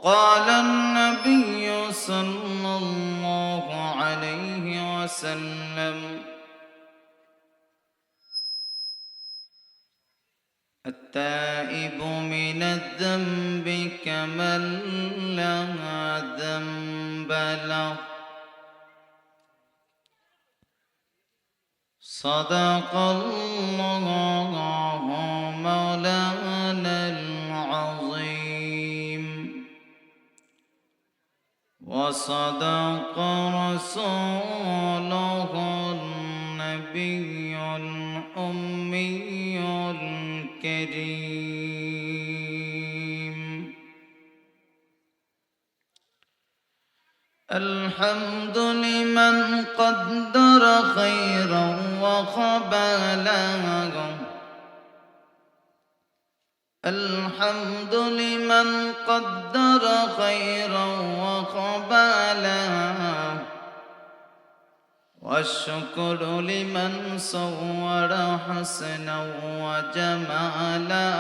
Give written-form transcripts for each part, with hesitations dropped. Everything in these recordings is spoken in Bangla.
قال النبي صلى الله عليه وسلم: التائب من الذنب كمن لا ذنب له. صدق الله مولانا العظيم، وصدق رسوله النبي الأمي الكريم. الحمد لمن قدر خيرا وقبله. الحمد لمن قدر خيرا وقبله، والشكر لمن صور حسنا وجمالا،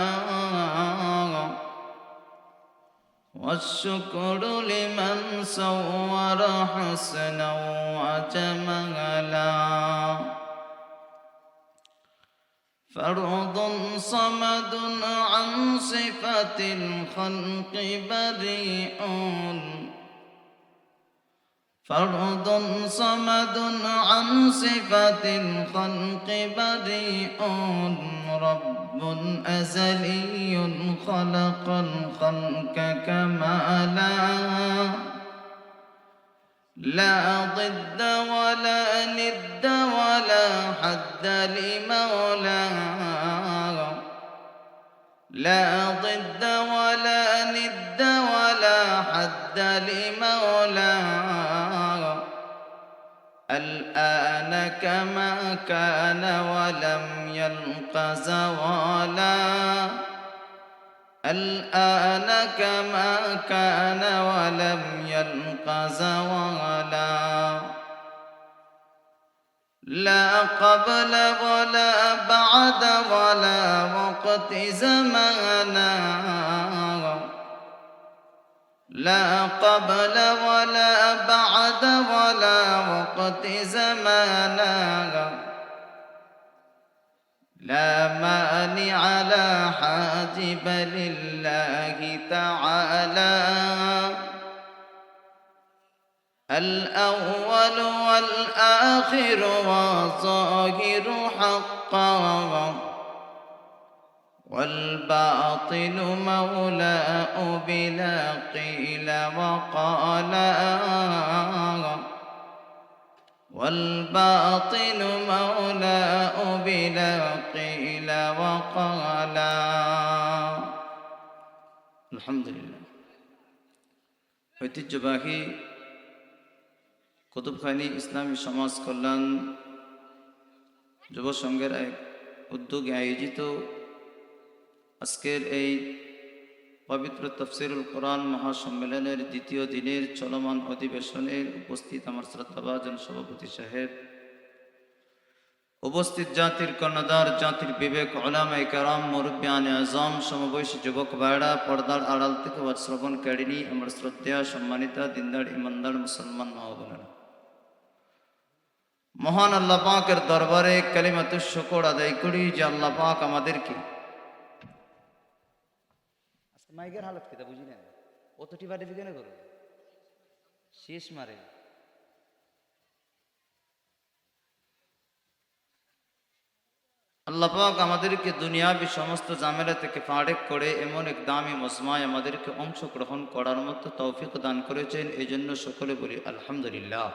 والشكر لمن صور حسنا وجمالا. فرد صمد عن صفة الخلق بريء، فرد صمد عن صفة الخلق بريء، رب أزلي خلق الخلق كمالا، لا ضد ولا ند ولا حد لمولاه، لا ضد ولا ند ولا حد لمولاه. الآن كما كان ولم يلق زوالا، الآن كما كان ولم يلق زوالا. لا قبل ولا بعد ولا وقت زمانا، لا قبل ولا بعد ولا وقت زمانا. لا مانع لا حاجب لله تعالى، الأول والآخر والظاهر حقا، والباطن مولاء بلا قيل وقالا، والباطن مولاء بلا قيل وقالا. আলহামদুলিল্লাহ। ঐতিহ্যবাহী কুতুবখানি ইসলামী সমাজ কল্যাণ যুব সংঘের এক উদ্যোগে আয়োজিত আজকের এই পবিত্র তাফসীরুল কোরআন মহাসম্মেলনের দ্বিতীয় দিনের চলমান অধিবেশনের উপস্থিত আমার শ্রদ্ধাভাজন সভাপতি সাহেব, উপস্থিত জাতির কর্ণধার, জাতির বিবেক, উলামায়ে কেরাম, মুরব্বিয়ানে আযম, সমবয়সী যুবক ভাইরা, পর্দার আড়াল থেকে শ্রবণকারিণী আমার শ্রদ্ধেয় সম্মানিতা দিনদার ইমানদার মুসলমান মা বোনেরা, মহান আল্লাহ পাকের দরবারে কালিমাতুশ শুকর আদায় করি যে আল্লাহ পাক আমাদেরকে মাইকের হালত কি তা বুঝি না, অতটি বাড়ি দিকে না করো শেষ মারে। আল্লাহ পাক আমাদেরকে দুনিয়াবি সমস্ত ঝামেলা থেকে ফারেক করে এমন এক দামি মজমায় আমাদেরকে অংশগ্রহণ করার মতো তৌফিক দান করেছেন, এই জন্য সকলে বলি আলহামদুলিল্লাহ।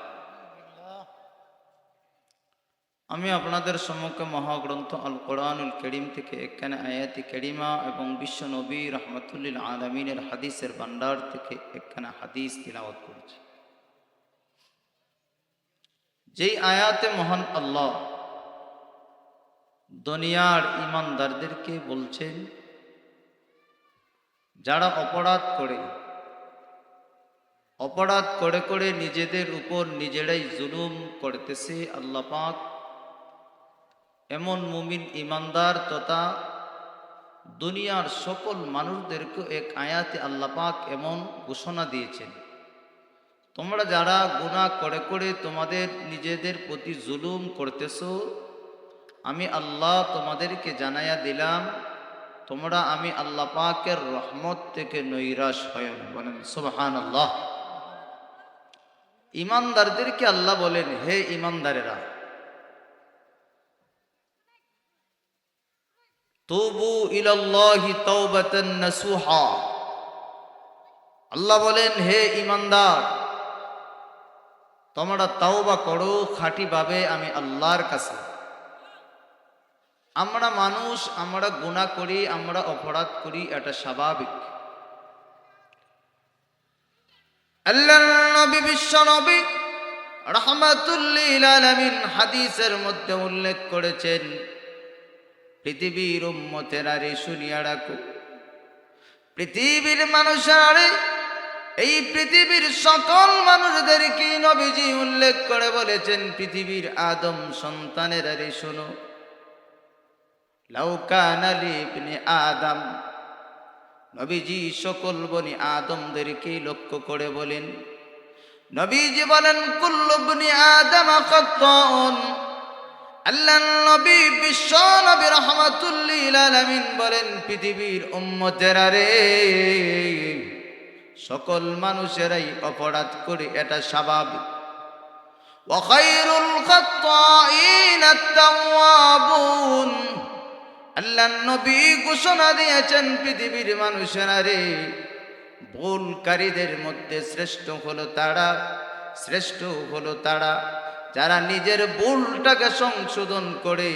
আমি আপনাদের সম্মুখে মহাগ্রন্থ আল কোরআনুল কারীম থেকে একখানা আয়াতি কারিমা এবং বিশ্ব নবী রহমতুল্লিল আলমিনের হাদিসের ভান্ডার থেকে একখানা হাদিস তিলাওয়াত করেছি। যেই আয়াতে মহান আল্লাহ দুনিয়ার ইমানদারদেরকে বলছেন, যারা অপরাধ করে করে নিজেদের উপর নিজেরাই জুলুম করতেছে, আল্লাহ পাক এমন মুমিন ইমানদার তথা দুনিয়ার সকল মানুষদেরকে এক আয়াতে আল্লাহ পাক এমন ঘোষণা দিয়েছেন, তোমরা যারা গুনাহ করে করে তোমাদের নিজেদের প্রতি জুলুম করতেছো, আমি আল্লাহ তোমাদেরকে জানাইয়া দিলাম, তোমরা আমি আল্লাহ পাকের রহমত থেকে নৈরাশ হয় না। বলেন সুবহানাল্লাহ। ইমানদারদেরকে আল্লাহ বলেন, হে ইমানদারেরা, তুবু ইলাল্লাহি তাওবাতান নাসুহা। আল্লাহ বলেন, হে ইমানদার, তোমরা তাওবা করো খাঁটিভাবে আমি আল্লাহর কাছে। আমরা মানুষ, আমরা গুনাহ করি, আমরা অপরাধ করি, এটা স্বাভাবিক। আল্লাহর নবী বিশ্ব নবী রাহমাতুল লিল আলামিন হাদিসের মধ্যে উল্লেখ করেছেন, পৃথিবীর উম্মতেরা রে শুনিয়া রাখো, পৃথিবীর মানুষেরা রে, এই পৃথিবীর সকল মানুষদেরকে নবীজি উল্লেখ করে বলেছেন, পৃথিবীর আদম সন্তানেরা রে শোনো, লাউ কানা লিবনি আদম। নবীজি সকল বনি আদমদেরকে লক্ষ্য করে বলেন, নবীজি বলেন, কুল্লু বনি আদম খাত্তাউন। আল্লাহর নবী বিশ্ব নবী রাহমাতুল লিল আলামিন বলেন, পৃথিবীর উম্মতেরা রে, সকল মানুষেরাই অপরাধ করে, এটা স্বাভাবিক। ওয়া খায়রুল খাত্তাইন আত-তাওয়াবুন। আল্লাহর নবী ঘোষণা দিয়েছেন, পৃথিবীর মানুষেরা রে, ভুলকারীদের মধ্যে শ্রেষ্ঠ হলো তারা যারা নিজের ভুলটাকে সংশোধন করে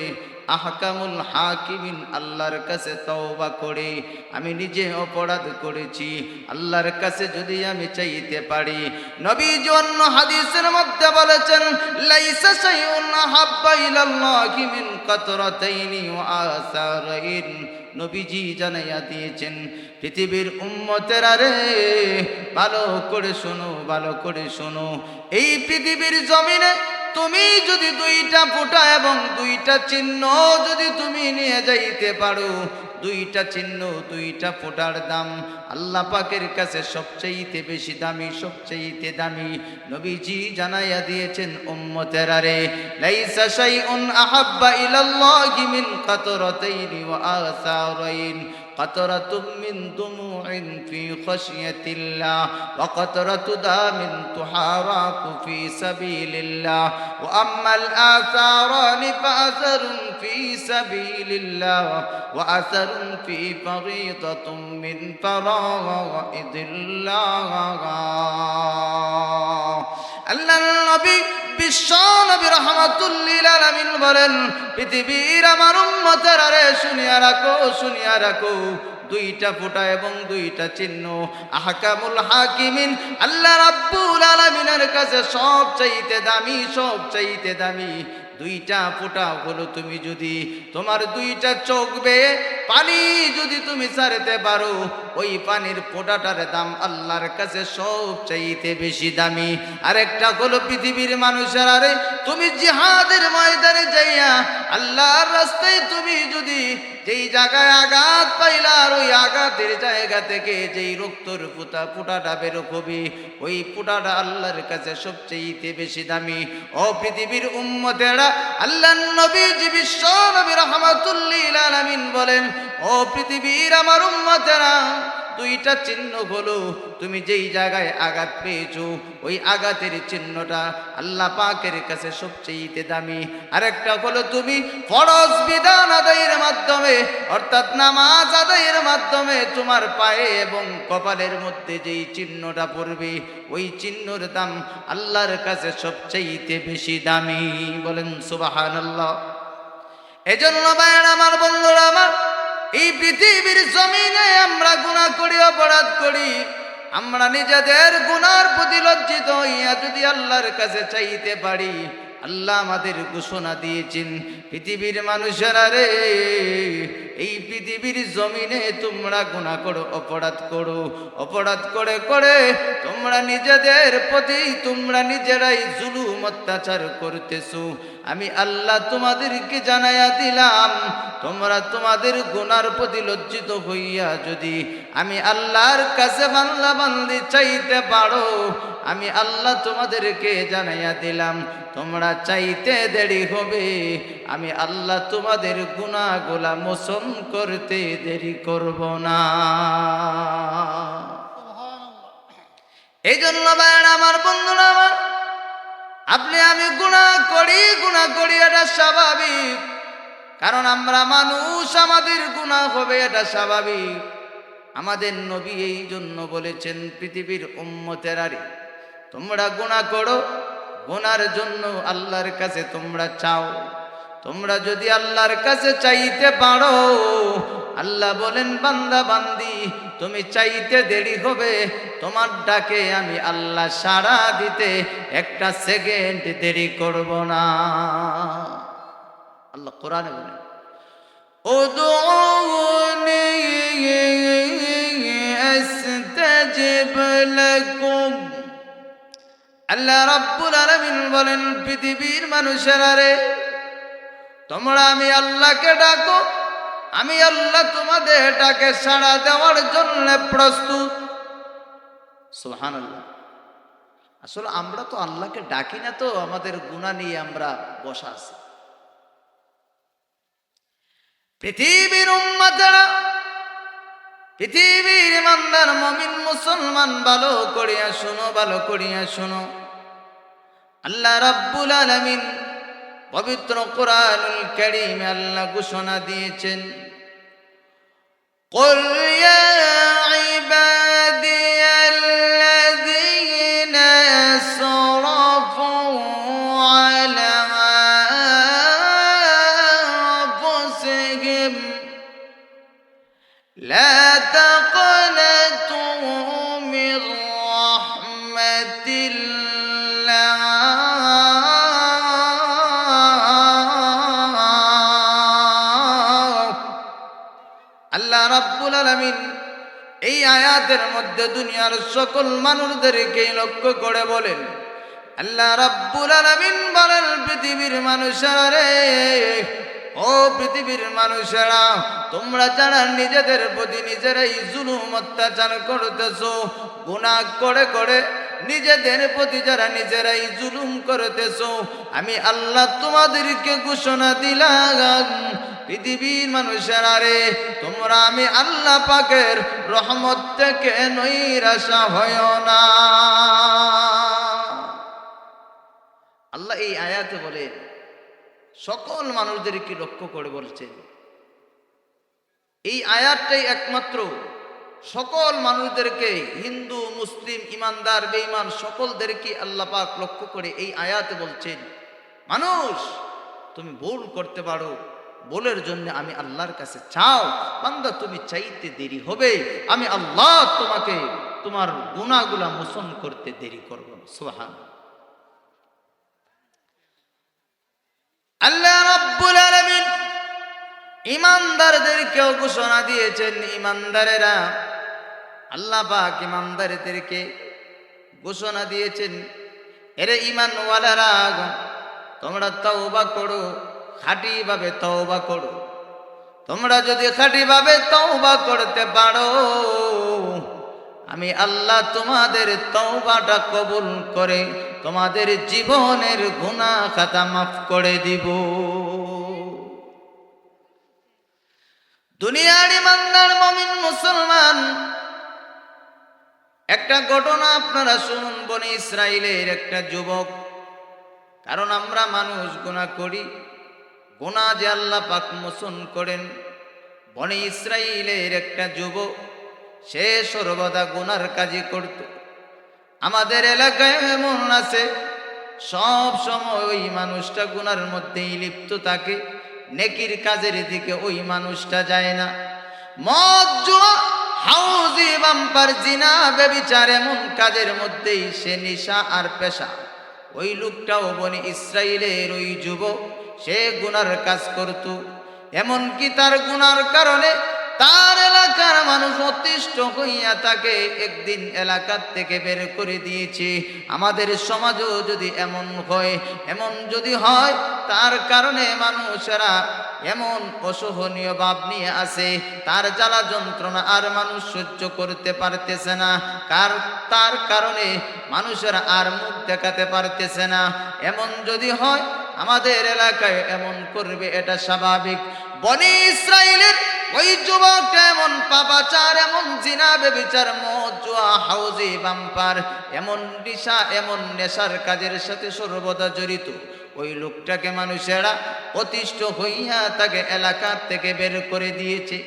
আহকামুল হাকিমিন, আল্লাহর কাছে তওবা করে, আমি নিজে অপরাধ করেছি, আল্লাহর কাছে যদি আমি চাইতে পারি। নবীজি অন্য হাদিসের মধ্যে বলেছেন, লাইসা শাইউন আহাব্বা ইলাল্লাহি মিন কাতরাতাইনি ওয়া আসারাইন। নবীজি জানাইয়া দিয়েছেন, পৃথিবীর উম্মতেরা রে, ভালো করে শোনো, ভালো করে শোনো, এই পৃথিবীর জমিনে তুমি যদি দুইটা ফোঁটা এবং দুইটা চিহ্ন যদি তুমি নিয়ে যাইতে পারো, দুইটা চিহ্ন দুইটা ফোঁটার দাম আল্লাহ পাকের কাছে সবচেয়ে বেশি দামি, সবচেয়ে দামি। নবীজি জানাইয়া দিয়েছেন, উম্মতেরা রে, লাইসা শাইউন আহাব্বা ইলাল্লাহি মিন কাতরাতাইনি ওয়া আসারাইন। قطرة من دموع في خشية الله وقطرة دم تحارق في سبيل الله وأما الآثاران فأثر في سبيل الله وأثر في فريضة من فرائض الله. আল্লাহর নবী বিশ্ব নবী রাহমাতুল লিল আলামিন বলেন, পৃথিবীর আমার উম্মতেরা রে, শুনিয়া রাখো, শুনিয়া রাখো, দুইটা ফোঁটা এবং দুইটা চিহ্ন আহকামুল হাকিমিন, আল্লাহ রাব্বুল আলামিনের কাছে সবচাইতে দামি, সবচাইতে দামি। দুইটা ফোঁটা হলো, তুমি যদি তোমার দুইটা চোখ বেয়ে পানি যদি তুমি ছাড়তে পারো, ওই পানির ফোঁটাটার দাম আল্লাহর কাছে সবচাইতে বেশি দামি। আরেকটা হলো, পৃথিবীর মানুষেরা রে, তুমি জিহাদের ময়দানে যাইয়া আল্লাহর রাস্তায় তুমি যদি যেই জায়গায় আঘাত পাইলা, আর ওই আঘাতের জায়গা থেকে যেই রক্তর ফোঁটাটা বের হবে, ওই ফোঁটাটা আল্লাহর কাছে সবচেয়ে বেশি দামি। ও পৃথিবীর উম্মতেরা, আল্লাহর নবীজি বিশ্ব নবী রাহমাতুল লিল আলামিন বলেন, ও পৃথিবীর আমার উম্মতেরা, দুইটা চিহ্ন হলো, তুমি যেই জায়গায় আঘাত পেয়েছো, ওই আঘাতের চিহ্নটা আল্লাহ পাকের কাছে সবচেয়ে দামি। আরেকটা হলো, তুমি ফরজ বিধান আদায়ের মাধ্যমে, অর্থাৎ নামাজ আদায়ের মাধ্যমে তোমার পায়ে এবং কপালের মধ্যে যেই চিহ্নটা পড়বে, ওই চিহ্নর দাম আল্লাহর কাছে সবচেয়ে বেশি দামি। বলেন সুবহানাল্লাহ। এজন্য ভাইরা আমার, বন্ধুরা আমার, এই পৃথিবীর জমিনে আমরা গুনাহ করি, অপরাধ করি, আমরা নিজেদের গুনার প্রতি লজ্জিত হইয়া যদি আল্লাহর কাছে চাইতে পারি, আল্লাহ আমাদের ঘোষণা দিয়েছেন, পৃথিবীর মানুষেরা রে, এই পৃথিবীর জমিনে তোমরা গুনাহ করো, অপরাধ করো, অপরাধ করে করে তোমরা নিজেদের প্রতি তোমরা নিজেরাই জুলুম অত্যাচার করতেছো। আমি আল্লাহ তোমাদেরকে জানাইয়া দিলাম, তোমরা তোমাদের গুনার প্রতি লজ্জিত হইয়া যদি আমি আল্লাহর কাছে বান্দা বান্দি চাইতে পারো, আমি আল্লাহ তোমাদেরকে জানাইয়া দিলাম, তোমরা চাইতে দেরি হবে, আমি আল্লাহ তোমাদের গুনাহগুলা মোচন করতে দেরি করব না। এই জন্য ভাইরা আমার, বন্ধুরা আমার, আপনি আমি গুনাহ করি এটা স্বাভাবিক, কারণ আমরা মানুষ, আমাদের গুনাহ হবে এটা স্বাভাবিক। আমাদের নবী এই জন্য বলেছেন, পৃথিবীর উম্মতেরারে তোমরা গুনাহ করো, গুনার জন্য আল্লাহর কাছে তোমরা চাও। তোমরা যদি আল্লাহর কাছে চাইতে পারো, আল্লাহ বলেন বান্দা বান্দি তুমি চাইতে দেরি হবে, তোমার ডাকে আমি আল্লাহ সাড়া দিতে একটা সেকেন্ড দেরি করব না। আল্লাহ কোরআনে বলেন, উদউনি আস্তাজিব লাকুম। আল্লাহ রাব্বুল আলামিন বলেন, পৃথিবীর মানুষেরা রে, তোমরা আমি আল্লাহকে ডাকো, আমি আল্লাহ তোমাদের ডাকে সাড়া দেওয়ার জন্য প্রস্তুত। সুবহানাল্লাহ। আসলে আমরা তো আল্লাহকে ডাকি না, তো আমাদের গুনাহ নিয়ে আমরা বসা আছি। পৃথিবীর উম্মতেরা, পৃথিবীর ইমানদার মুমিন মুসলমান, ভালো করিয়া শুনো, ভালো করিয়া শুনো। আল্লাহ রাব্বুল আলামিন পবিত্র কোরআনুল কারীমে আল্লাহ ঘোষণা দিয়েছেন, কুল ইয়া ইবাদিয়াল্লাযীনা আসরাফু আলা আনফুসিহিম লা তাকনাতু মির রাহমাতিল্লাহ রাব্বুল আলামিন এই আয়াতের মধ্যে দুনিয়ার সকল মানুষদেরকে লক্ষ্য করে বলেন, আল্লাহ রাব্বুল আলামিন বলেন, পৃথিবীর মানুষেরা রে, ও পৃথিবীর মানুষেরা, তোমরা যারা নিজেদের প্রতি নিজেরাই জুলুম অত্যাচার করতেছো, গুনাহ করে করে নিজেদের প্রতি যারা নিজেরাই জুলুম করতেছো, আমি আল্লাহ তোমাদেরকে ঘোষণা দিলাম, পৃথিবীর মানুষেরা রে, তোমরা আমি আল্লাহ পাকের রহমত থেকে নৈরাশা হয়ো না। আল্লাহ এই আয়াতে বলে সকল মানুষদেরকে লক্ষ্য করে বলছেন। এই আয়াতটাই একমাত্র সকল মানুষদেরকে, হিন্দু মুসলিম ইমানদার বেঈমান সকলদেরকে আল্লাহ পাক লক্ষ্য করে এই আয়াতে বলছেন, মানুষ তুমি ভুল করতে পারো, ভুলের জন্য আমি আল্লাহর কাছে চাও, বান্দা তুমি চাইতে দেরি হবে, আমি আল্লাহ তোমাকে তোমার গুনাহগুলা মোচন করতে দেরি করব না। সুবহানাল্লাহ। আল্লাহ রাব্বুল আলামিন ইমানদারদেরকেও ঘোষণা দিয়েছেন, ইমানদারেরা, আল্লাহ পাক ইমানদারদেরকে ঘোষণা দিয়েছেন, এরে ঈমানওয়ালারা, তোমরা তওবা করো, খাঁটিভাবে তওবা করো। তোমরা যদি খাঁটিভাবে তওবা করতে পারো, আমি আল্লাহ তোমাদের তওবাটা কবুল করে তোমাদের জীবনের গুনাহ খাতা মাফ করে দিব। দুনিয়ার ইমানদার মুমিন মুসলমান, একটা ঘটনা আপনারা শুনুন। বনি ইসরাইলের একটা যুবক, কারণ আমরা মানুষ গুনাহ করি, গুনাহ যে আল্লাহ পাক মোচন করেন। বনি ইসরাইলের একটা যুবক, সে সর্বদা গুনার কাজই করত। আমাদের এলাকায় এমন আছে, সব সময় ওই মানুষটা গুনার মধ্যেই লিপ্ত থাকে, নেকির কাজের দিকে ওই মানুষটা যায় না। মদ, জুয়া, হাউজি, বাম্পার, জিনা, ব্যভিচার, এমন কাজের মধ্যেই সে নেশা আর পেশা। ওই লোকটাও বনি ইসরাইলের ওই যুবক, সে গুনার কাজ করত। এমনকি তার গুনার কারণে তার এলাকার মানুষ অতিষ্ঠ হইয়া তাকে একদিন এলাকার থেকে বের করে দিয়েছে। আমাদের সমাজও যদি এমন হয়, এমন যদি হয়, তার কারণে মানুষেরা এমন অসহনীয় ভাব নিয়ে আসে, তার জ্বালা যন্ত্রণা আর মানুষ সহ্য করতে পারতেছে না, তার কারণে মানুষেরা আর মুখ দেখাতে পারতেছে না। এমন যদি হয় আমাদের এলাকায় এমন করবে, এটা স্বাভাবিক। বনি ইসরাইলের ওই যুবকটা এমন পাপাচার, এমন জিনা ব্যভিচার, মদ, জুয়া, হাউজি, বাম্পার, এমন এমন নেশার কাজের সাথে সর্বদা জড়িত। ওই লোকটাকে মানুষেরা অতিষ্ঠ হইয়া তাকে এলাকা থেকে বের করে দিয়েছে।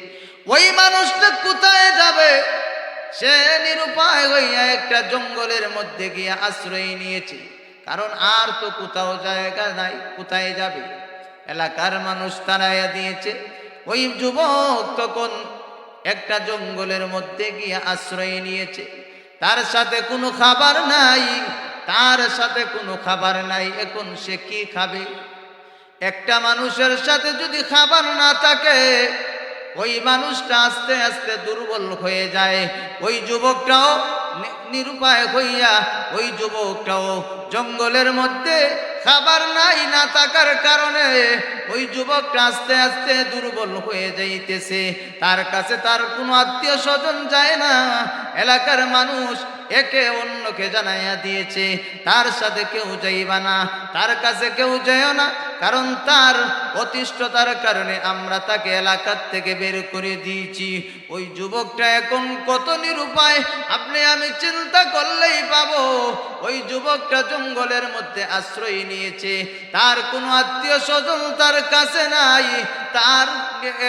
ওই মানুষটা কোথায় যাবে? সে নিরুপায় হইয়া একটা জঙ্গলের মধ্যে গিয়া আশ্রয় নিয়েছে, কারণ আর তো কোথাও জায়গা নাই, কোথায় যাবে? এলাকার মানুষ তাড়াইয়া দিয়েছে। ওই যুবক তখন একটা জঙ্গলের মধ্যে গিয়ে আশ্রয় নিয়েছে। তার সাথে কোনো খাবার নাই, তার সাথে কোনো খাবার নাই। এখন সে কি খাবে? একটা মানুষের সাথে যদি খাবার না থাকে, ওই মানুষটা আস্তে আস্তে দুর্বল হয়ে যায়। ওই যুবকটাও নিরুপায় হইয়া, ওই যুবকটাও জঙ্গলের মধ্যে খাবার নাই না থাকার কারণে ওই যুবকটা আস্তে আস্তে দুর্বল হয়ে যাইতেছে। তার কাছে তার কোনো আত্মীয় স্বজন যায় না। এলাকার মানুষ একে অন্যকে জানাইয়া দিয়েছে, তার সাথে কেউ যাইবা না, তার কাছে কেউ যাইও না, কারণ তার অতিষ্ঠতার কারণে আমরা তাকে এলাকার থেকে বের করে দিয়েছি। ওই যুবকটা এখন কত নিরুপায় আপনি আমি চিন্তা করলেই পাবো। ওই যুবকটা জঙ্গলের মধ্যে আশ্রয় নিয়েছে, তার কোনো আত্মীয় স্বজন তার কাছে নাই, তার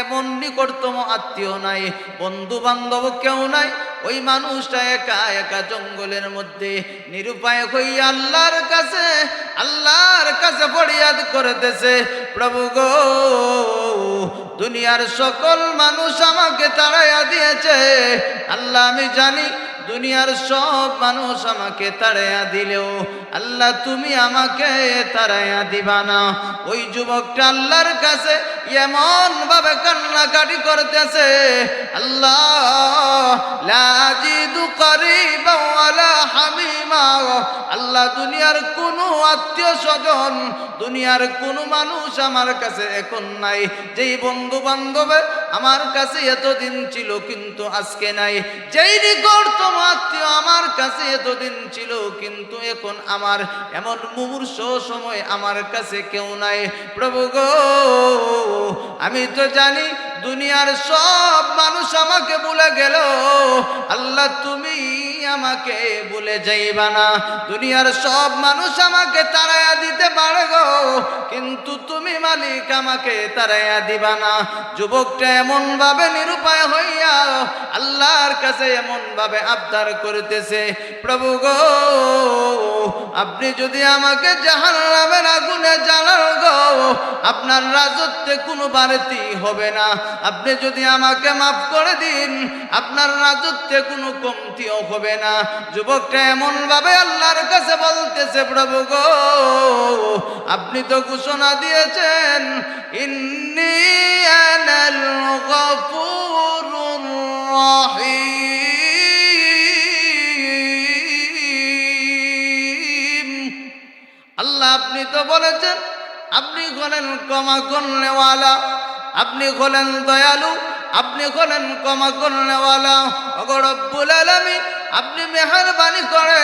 এমন নিকটতম আত্মীয় নাই, বন্ধু বান্ধব কেউ নাই। ওই মানুষটা একা একা জঙ্গলের মধ্যে নিরুপায় হইয়া আল্লাহর কাছে ফরিয়াদ করতেছে, প্রভু গো, দুনিয়ার সকল মানুষ আমাকে তাড়াইয়া দিয়েছে। আল্লাহ, আমি জানি দুনিয়ার সব মানুষ আমাকে তাড়াইয়া দিলেও আল্লাহ তুমি আমাকে তাড়াইয়া দিবা না। ওই যুবকটা আল্লাহর কাছে এমন ভাবে কান্নাকাটি করতেছে, আল্লাহ লা আজিদু করিবা ওয়ালা হামিমা, আল্লাহ দুনিয়ার কোনো আত্মীয় স্বজন, দুনিয়ার কোনো মানুষ আমার কাছে এখন নাই। যেই বন্ধু বান্ধব আমার কাছে এতদিন ছিল কিন্তু আজকে নাই, যেই নিকটতম আত্মীয় আমার কাছে এতদিন ছিল কিন্তু এখন আমার এমন মুমূর্ষ সময় আমার কাছে কেউ নাই। প্রভু গো, আমি তো জানি দুনিয়ার সব মানুষ আমাকে ভুলে গেল, আল্লাহ তুমি আমাকে ভুলে যাইবা না। দুনিয়ার সব মানুষ আমাকে তাড়াইয়া দিতে পারে গো, কিন্তু তুমি মালিক আমাকে তাড়াইয়া দিবা না। যুবকটা এমন ভাবে নিরুপায় হইয়া আল্লাহর কাছে এমন ভাবে আবদার করতেছে, প্রভু গো, আপনি যদি আমাকে জাহান্নামের আগুনে জ্বালান গো, আপনার রাজত্বে কোনো বাড়তি হবে না। আপনি যদি আমাকে মাফ করে দিন, আপনার রাজত্বে কোনো কমতিও হবে না। যুবকটা এমন ভাবে আল্লাহর কাছে বলতেছে, প্রভু গো, আপনি তো ঘোষণা দিয়েছেন ইন্নী আনাল গফুরুর রহিম। আল্লাহ আপনি তো বলেছেন আপনি হলেন ক্ষমা করনেওয়ালা, আপনি হলেন দয়ালু, আপনি হলেন ক্ষমা করনেওয়ালা। ওগো রব্বুল আলামিন, আপনি মেহেরবানি করে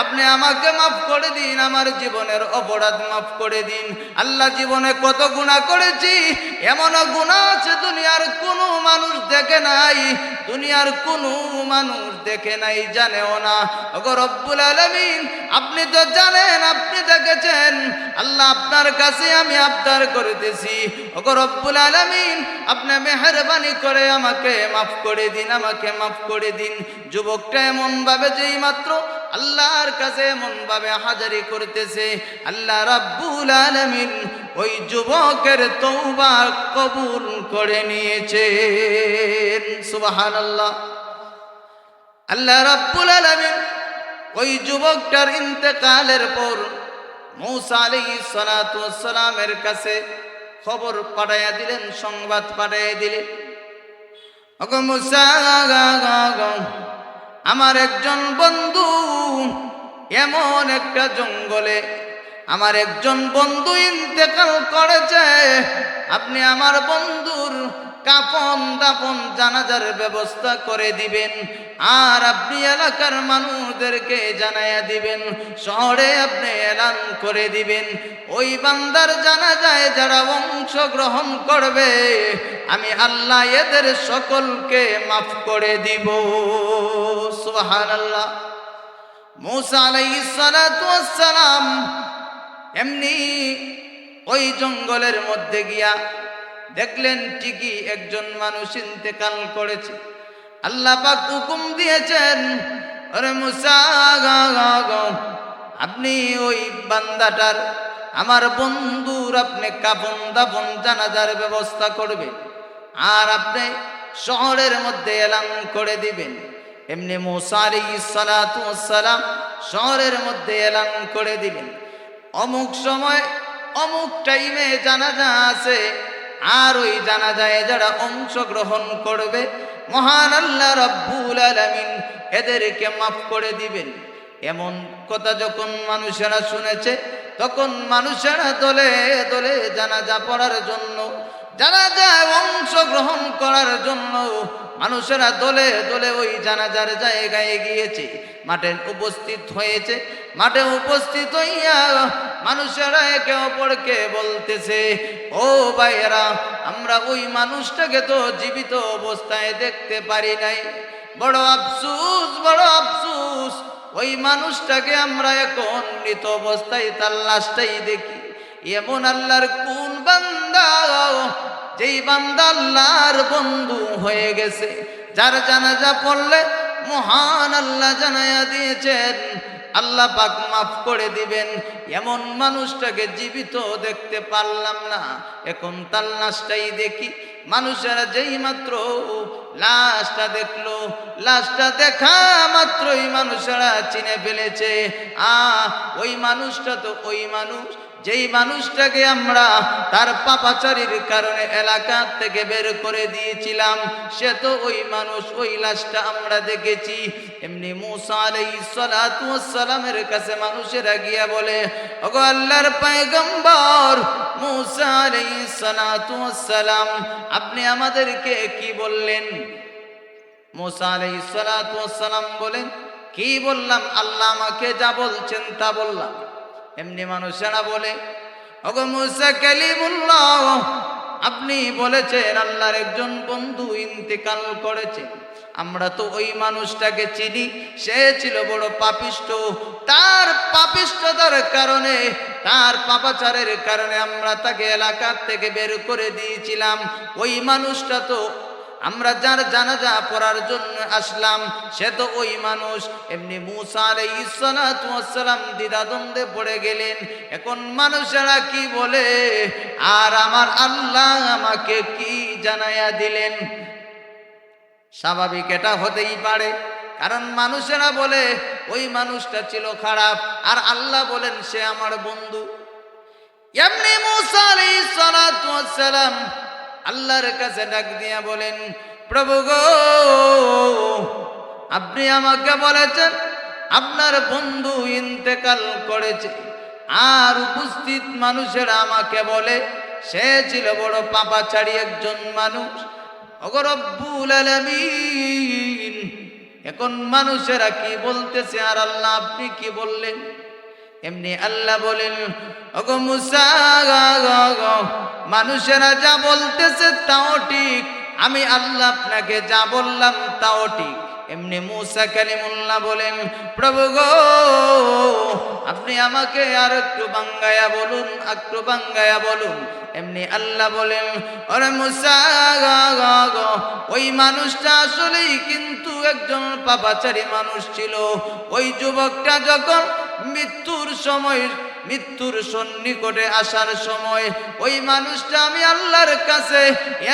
আপনি আমাকে মাফ করে দিন, আমার জীবনের অপরাধ মাফ করে দিন। আল্লাহ, জীবনে কত গুনাহ করেছি, এমন গুনাহ আছে দুনিয়ার কোনো মানুষ দেখে নাই, দুনিয়ার কোনো মানুষ দেখে নাই, জানেও না। ওগো রব্বুল আলামিন, আপনি তো জানেন, আপনি দেখেছেন। আল্লাহ, আপনার কাছে আমি আবদার করতেছি, ওগো রব্বুল আলামিন, আপনি মেহেরবানি করে আমাকে মাফ করে দিন, আমাকে মাফ করে দিন। যুবকটা এমন ভাবে যেই মাত্র আল্লাহর কাছে এমন ভাবে হাজারি করতেছে, আল্লাহ রাব্বুল আলামিন ওই যুবকের তওবা কবুল করে নিয়েছেন। সুবহানাল্লাহ। আল্লাহ রাব্বুল আলামিন ওই যুবকটার ইন্তেকালের পর মূসা আলাইহিস সালাতু ওয়াস সালামের কাছে খবর পাঠাইয়া দিলেন, সংবাদ পাঠাইয়া দিলেন, ওগো মুসা, আমার একজন বন্ধু এমন একটা জঙ্গলে, আমার একজন বন্ধু ইন্তেকাল করেছে, আপনি আমার বন্ধুর কাফন দাফন জানাজার ব্যবস্থা করে দিবেন, আর আপনি এলাকার মানুষদেরকে জানাইয়া দিবেন, শহরে আপনি এলান করে দিবেন, ওই বান্দার জানাজায় যারা অংশগ্রহণ করবে আমি আল্লাহ এদের সকলকে মাফ করে দিব। সুবহানাল্লাহ। মূসা আলাইহিস সালাতু ওয়াস সালাম এমনি ওই জঙ্গলের মধ্যে গিয়া দেখলেন ঠিকই একজন মানুষ ইন্তেকাল করেছে। আল্লাহ পাক হুকুম দিয়েছেন, আরে মূসা, আপনি ওই বান্দাটার, আমার বন্ধুর আপনি কাফন দাফন জানাজার ব্যবস্থা করবেন, আর আপনি শহরের মধ্যে এলান করে দিবেন। এমনি মূসা আলাইহিস সালাতু ওয়াস সালাম শহরের মধ্যে এলান করে দিলেন, অমুক সময় অমুক টাইমে জানাজা আছে, আর ওই জানাজায় যারা অংশগ্রহণ করবে মহান আল্লাহ রাব্বুল আলামিন এদেরকে মাফ করে দিবেন। এমন কথা যখন মানুষেরা শুনেছে, তখন মানুষেরা দলে দলে জানাজা পড়ার জন্য, জানাজায় অংশগ্রহণ করার জন্য মানুষেরা দলে দলে ওই জানাজার জায়গায় গিয়েছে, মাঠে উপস্থিত হয়েছে। মাঠে উপস্থিত হইয়া মানুষেরা একে অপরকে বলতেছে, ও ভাইয়েরা, আমরা ওই মানুষটাকে তো জীবিত অবস্থায় দেখতে পারি নাই, বড় আফসোস, বড় আফসোস, ওই মানুষটাকে আমরা এখন মৃত অবস্থায় তার লাশটাই দেখি। এমন আল্লাহর কোন বান্দা, যেই বান্দা আল্লাহর বন্ধু হয়ে গেছে, যার জানাজা পড়লে মহান আল্লাহ জানাইয়া দিয়েছেন আল্লাহ পাক মাফ করে দিবেন, এমন মানুষটাকে জীবিত দেখতে পারলাম না, এখন তার লাশটাই দেখি। মানুষেরা যেই মাত্র লাশটা দেখলো, লাশটা দেখা মাত্রই মানুষেরা চিনে ফেলেছে, ওই মানুষটা তো ওই মানুষ, যেই মানুষটাকে আমরা তার পাপাচারীর কারণে এলাকা থেকে বের করে দিয়েছিলাম, সে তো ওই মানুষ, ওই লাশটা আমরা দেখেছি। এমনি মূসা আলাইহিস সালাতু ওয়াস সালামের কাছে মানুষেরা গিয়া বলে, ওগো আল্লাহর পয়গম্বর মূসা আলাইহিস সালাতু ওয়াস সালাম, আপনি আমাদেরকে কি বললেন? মূসা আলাইহিস সালাতু ওয়াস সালাম বলেন, কি বললাম? আল্লাহ আমাকে যা বলছেন তা বললাম। এমনি মানুষেরা বলে, ওগো মূসা কালিমুল্লাহ, আপনি বলেছেন আল্লাহর একজন বন্ধু ইন্তেকাল করেছে, আমরা তো ওই মানুষটাকে চিনি, সে ছিল বড় পাপিষ্ঠ, তার পাপিষ্ঠতার কারণে, তার পাপাচারের কারণে আমরা তাকে এলাকা থেকে বের করে দিয়েছিলাম। ওই মানুষটা তো আমরা যার জানাজা পড়ার জন্য আসলাম, সে তো ওই মানুষ। এমনি মূসা আলাইহিস সালাতু ওয়াস সালাম দ্বিধাদ্বন্দ্বে পড়ে গেলেন, এখন মানুষেরা কি বলে আর আমার আল্লাহ আমাকে কি জানাইয়া দিলেন? স্বাভাবিক এটা হতেই পারে, কারণ মানুষেরা বলে ওই মানুষটা ছিল খারাপ, আর আল্লাহ বলেন সে আমার বন্ধু। এমনি মূসা আলাইহিস সালাতু ওয়াস সালাম আল্লাহর কাছে ডাক দিয়া বলেন, প্রভু গো, আপনি আমাকে বলেছেন আপনার বন্ধু ইন্তেকাল করেছে, আর উপস্থিত মানুষেরা আমাকে বলে সে ছিল বড় পাপাচারী একজন মানুষ। ওগো রব্বুল আলামিন, এখন মানুষেরা কি বলতেছে আর আল্লাহ আপনি কি বললেন? এমনি আল্লাহ বলেন, ওগো মূসা, মানুষেরা যা বলতেছে তাও ঠিক, আমি আল্লাহ আপনাকে যা বললাম তাও ঠিক। এমনি মূসা কালিমুল্লাহ বলেন, প্রভু গো, আপনি আমাকে আর একটু বাঙ্গায়া বলুন, একটু বাঙ্গায়া বলুন। এমনি আল্লাহ বলেন, ওরে মূসা, ওই মানুষটা আসলেই কিন্তু একজন পাপাচারী মানুষ ছিল। ওই যুবকটা যখন মৃত্যুর সময় মৃত্যুর সন্নিকটে আসার সময় ওই মানুষটা আমি আল্লাহর কাছে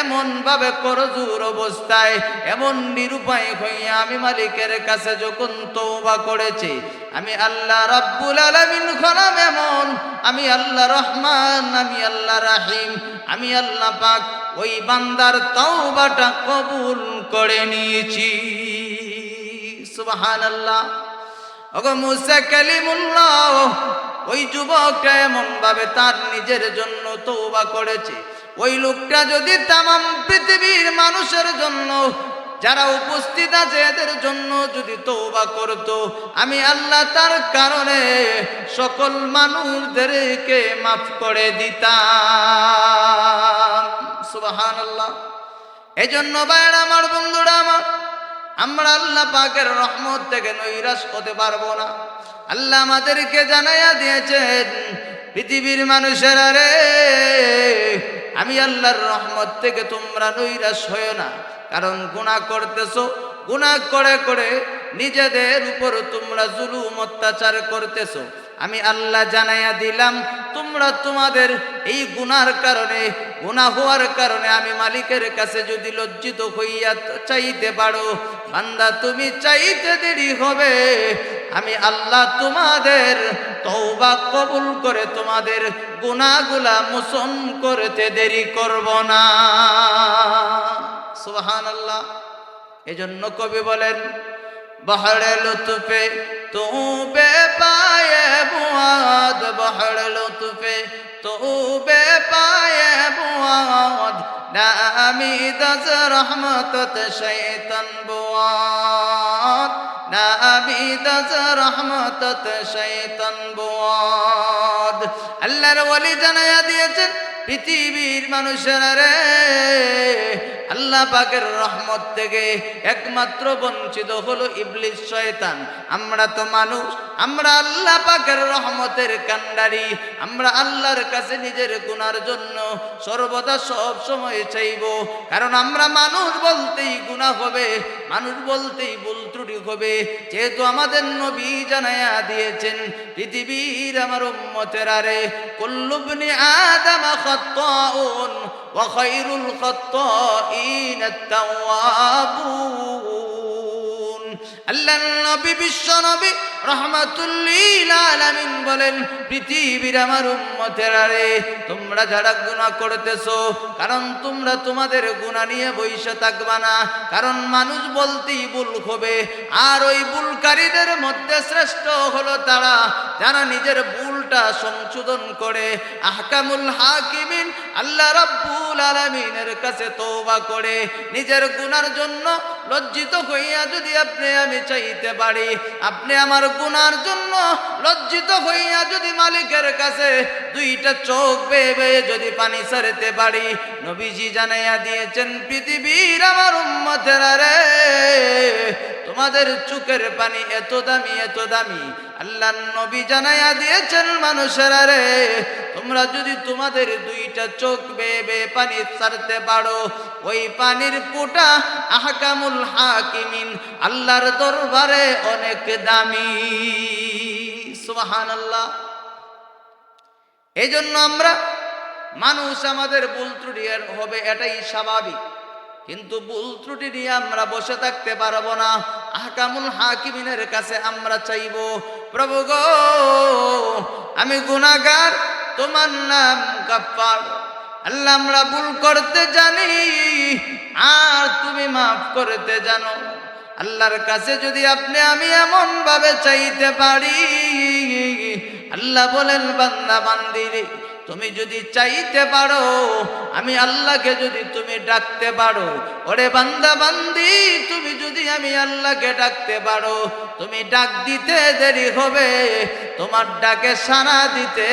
এমন ভাবে করজোর অবস্থায়, এমন নিরুপায় হইয়া আমি মালিকের কাছে যখন তওবা করেছি, আমি আল্লাহ রাব্বুল আলামিন হলাম এমন, আমি আল্লাহ রহমান, আমি আল্লাহ রাহিম, আমি আল্লাহ পাক ওই বান্দার তওবাটা কবুল করে নিয়েছি। সুবহানাল্লাহ। ওগো মুসা কালিমুল্লাহ, ওই যুবকটা এমন ভাবে তার নিজের জন্য তওবা করেছে, ওই লোকটা যদি তামাম পৃথিবীর মানুষের জন্য, যারা উপস্থিত আছে এদের জন্য যদি তওবা করত, আমি আল্লাহ তার কারণে সকল মানুষদেরকে মাফ করে দিতাম। সুবহানাল্লাহ। এজন্য ভাইরা আমার, বন্ধুরা আমার, আমরা আল্লাহ পাকের রহমত থেকে নৈরাশ হতে পারবো না। আল্লাহ আমাদেরকে জানাইয়া দিয়েছেন, পৃথিবীর মানুষেরা রে, আমি আল্লাহর রহমত থেকে তোমরা নৈরাশ হয়ো না। কারণ গুনাহ করতেছো, গুনাহ করে করে নিজেদের উপর তোমরা জুলুম অত্যাচার করতেছো। আমি আল্লাহ জানাইয়া দিলাম, তোমরা তোমাদের এই গুনার কারণে, গুনাহ হওয়ার কারণে আমি মালিকের কাছে যদি লজ্জিত হইয়া চাইতে পারো, বান্দা তুমি চাইতে দেরি হবে, আমি আল্লাহ তোমাদের তওবা কবুল করে তোমাদের গুনাহগুলা মোচন করতে দেরি করব না। সুবহানাল্লাহ। এজন্য কবি বলেন, বহরে লুৎফে তৌবে পায়ে বুয়াদ, বহরে লুৎফে তৌবে পায়ে বুয়াদ, নামিদ আজ রহমতত শৈতান বুয়াদ, নামিদ আজ রহমতত শৈতান বুয়াদ। আল্লাহর ওয়ালি জানাইয়া দিয়েছেন, পৃথিবীর মানুষেরা রে, আল্লাহ পাকের রহমত থেকে একমাত্র বঞ্চিত হলো ইবলিস, শয়তান। আমরা তো মানুষ, আমরা আল্লাহ পাকের রহমতের কান্ডারি, আমরা আল্লাহর কাছে নিজের গুনার জন্য সর্বদা সব সময় চাইব। কারণ আমরা মানুষ বলতেই গুনাহ হবে, মানুষ বলতেই ভুল ত্রুটি হবে। যেহেতু আমাদের নবী জানাইয়া দিয়েছেন, পৃথিবীর আমার উম্মতেরা রে, কুল্লু ইবনি আদম খাত্তাউন ওয়া খায়রুল খাত্তাইন আত-তাওয়াবুন। আল্লাহর নবী, বিশ্ব নবী রহমাতুল লিল আলামিন বলেন, পৃথিবীর আমার উম্মতেরা রে, তোমরা যারা গুনাহ করতেছো, কারণ তোমরা তোমাদের গুনাহ নিয়ে বসে থাকবা না। কারণ মানুষ বলতেই ভুল হবে, আর ওই ভুলকারীদের মধ্যে শ্রেষ্ঠ হলো তারা যারা নিজের ভুলটা সংশোধন করে আহকামুল হাকিমিন আল্লাহ রাব্বুল আলামিনের কাছে তওবা করে নিজের গুনার জন্য লজ্জিত হইয়া যদি আপনি আমি চাইতে পারি, আপনি আমার গুনার জন্য লজ্জিত হইয়া যদি মালিকের কাছে দুইটা চোখ বেয়ে বেয়ে যদি পানি ছাড়তে পারি, নবীজি জানাইয়া দিয়েছেন, পৃথিবীর আমার উম্মতেরা রে, তোমাদের চোখের পানি এত দামি, এত দামি। আল্লাহ নবী জানাইয়া দিয়েছেন, মানুষেরা রে, তোমরা যদি তোমাদের দুইটা চোখ বেয়ে বেয়ে পানি ছাড়তে পারো, ওই পানির ফোঁটা আহকামুল হাকিমিন আল্লাহর দরবারে অনেক দামি। সুবহানাল্লাহ। এই জন্য আমরা মানুষ, আমাদের ভুল ত্রুটি হবে, এটাই স্বাভাবিক। কিন্তু ভুল ত্রুটি নিয়ে আমরা বসে থাকতে পারবো না। আহকামুল হাকিমিনের কাছে আমরা চাইব, প্রভু গো, আমি গুনাহগার, তোমার নাম গাফফার। আল্লাহ, আমরা ভুল করতে জানি আর তুমি মাফ করতে জানো। আল্লাহর কাছে যদি আপনি আমি এমন ভাবে চাইতে পারি, আল্লাহ বলেন, বান্দা বান্দিরে, তুমি যদি চাইতে পারো, আমি আল্লাহকে যদি তুমি ডাকতে পারো, ওরে বান্দা বান্দি, তুমি যদি আমি আল্লাহকে ডাকতে পারো, তুমি ডাক দিতে দেরি হবে, তোমার ডাকে সাড়া দিতে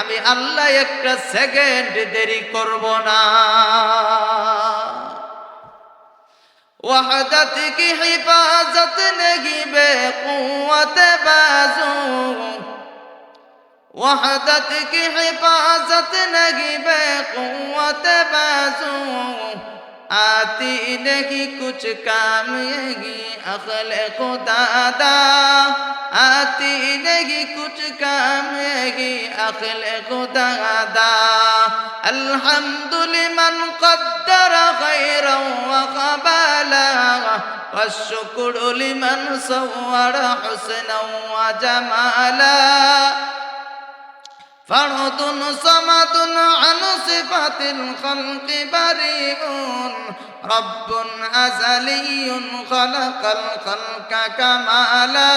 আমি আল্লাহ একটা সেকেন্ড দেরি করব না। ওয়াহদাত কি হিফাজত নেহি বেকুওয়াত বাজু, وحدت کی حفاظت نہیں بے قوت بازو, आती नहीं कुछ काम यही अकल खुदादा आती नहीं कुछ काम यही अकल खुदादा अल्हम्दुलिमन क़द्दर खैरन व क़बाला والشكر لمن صور حسنا وجمالا فرد صمد عن صفات الخلق بريء رب أزلي خلق الخلق كمالا